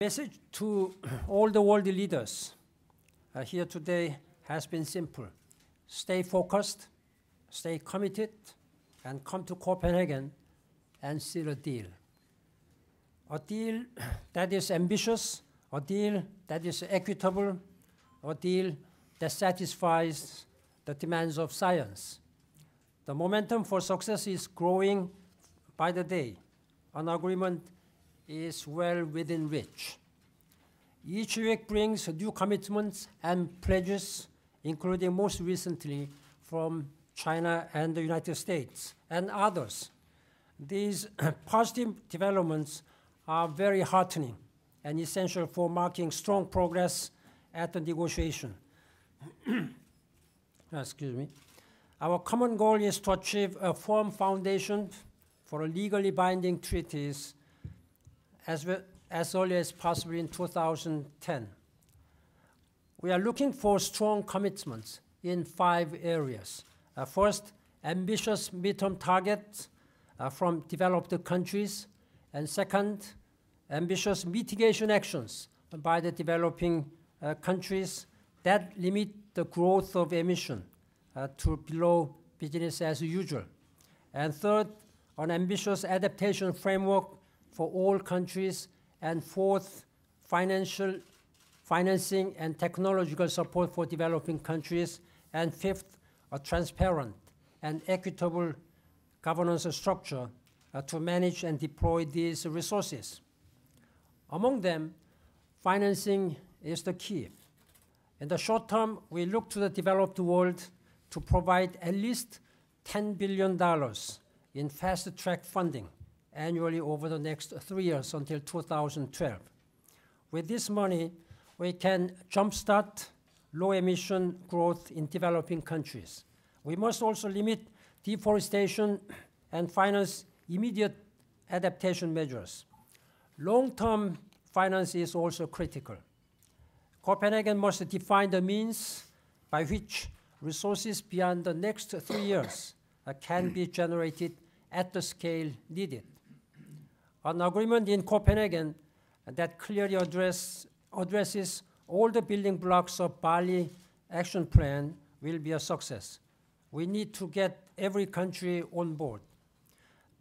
Message to all the world leaders here today has been simple. Stay focused, stay committed, and come to Copenhagen and seal a deal. A deal that is ambitious, a deal that is equitable, a deal that satisfies the demands of science. The momentum for success is growing by the day. An agreement is well within reach. Each week brings new commitments and pledges, including most recently from China and the United States and others. These positive developments are very heartening and essential for marking strong progress at the negotiation. Excuse me. Our common goal is to achieve a firm foundation for a legally binding treaties as early as possible in 2010. We are looking for strong commitments in 5 areas. First, ambitious midterm targets from developed countries. And second, ambitious mitigation actions by the developing countries that limit the growth of emission to below business as usual. And third, an ambitious adaptation framework for all countries. And fourth, financing and technological support for developing countries. And fifth, a transparent and equitable governance structure to manage and deploy these resources. Among them, financing is the key. In the short term, we look to the developed world to provide at least $10 billion in fast-track funding annually over the next 3 years until 2012. With this money, we can jumpstart low-emission growth in developing countries. We must also limit deforestation and finance immediate adaptation measures. Long-term finance is also critical. Copenhagen must define the means by which resources beyond the next 3 years can be generated at the scale needed. An agreement in Copenhagen that clearly addresses all the building blocks of Bali Action Plan will be a success. We need to get every country on board.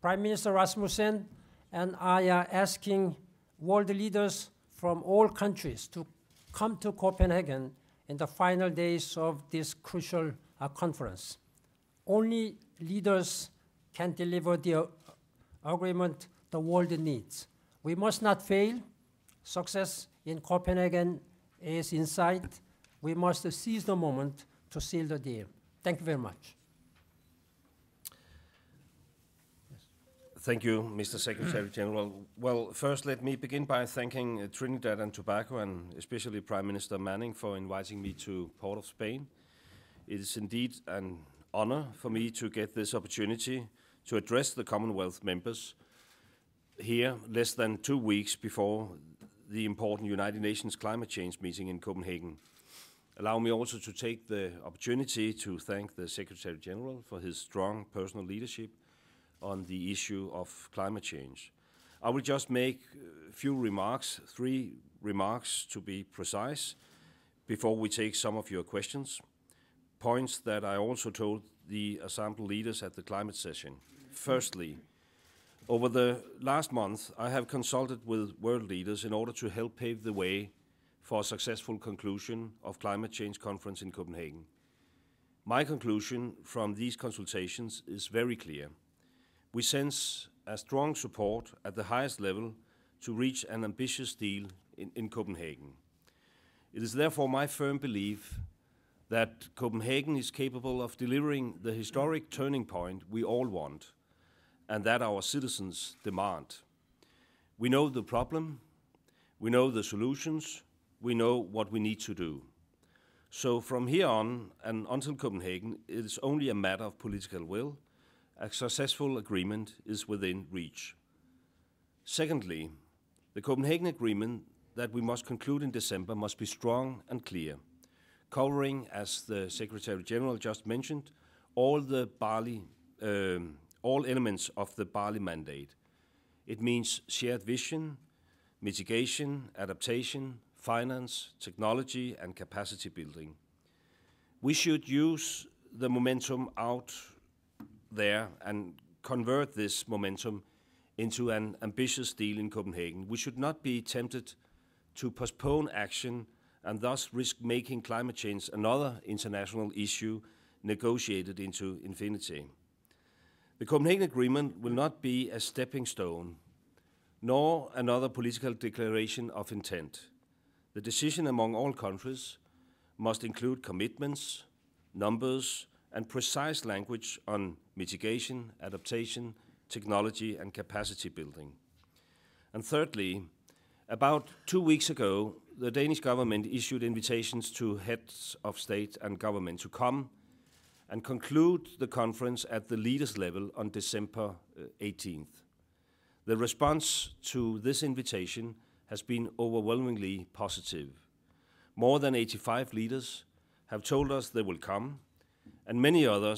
Prime Minister Rasmussen and I are asking world leaders from all countries to come to Copenhagen in the final days of this crucial conference. Only leaders can deliver the agreement the world needs. We must not fail. Success in Copenhagen is in sight. We must seize the moment to seal the deal. Thank you very much. Thank you, Mr. Secretary General. Well, first let me begin by thanking Trinidad and Tobago and especially Prime Minister Manning for inviting me to Port of Spain. It is indeed an honor for me to get this opportunity to address the Commonwealth members here less than 2 weeks before the important United Nations climate change meeting in Copenhagen. Allow me also to take the opportunity to thank the Secretary General for his strong personal leadership on the issue of climate change. I will just make a few remarks, 3 remarks to be precise, before we take some of your questions. Points that I also told the assembled leaders at the climate session. Firstly, over the last month, I have consulted with world leaders in order to help pave the way for a successful conclusion of climate change conference in Copenhagen. My conclusion from these consultations is very clear. We sense a strong support at the highest level to reach an ambitious deal in Copenhagen. It is therefore my firm belief that Copenhagen is capable of delivering the historic turning point we all want and that our citizens demand. We know the problem, we know the solutions, we know what we need to do. So from here on and until Copenhagen, it is only a matter of political will. A successful agreement is within reach. Secondly, the Copenhagen Agreement that we must conclude in December must be strong and clear, covering, as the Secretary General just mentioned, all elements of the Bali mandate. It means shared vision, mitigation, adaptation, finance, technology, and capacity building. We should use the momentum out there and convert this momentum into an ambitious deal in Copenhagen. We should not be tempted to postpone action and thus risk making climate change another international issue negotiated into infinity. The Copenhagen Agreement will not be a stepping stone, nor another political declaration of intent. The decision among all countries must include commitments, numbers, and precise language on mitigation, adaptation, technology, and capacity building. And thirdly, about 2 weeks ago, the Danish government issued invitations to heads of state and government to come and conclude the conference at the leaders level on December 18th. The response to this invitation has been overwhelmingly positive. More than 85 leaders have told us they will come, and many others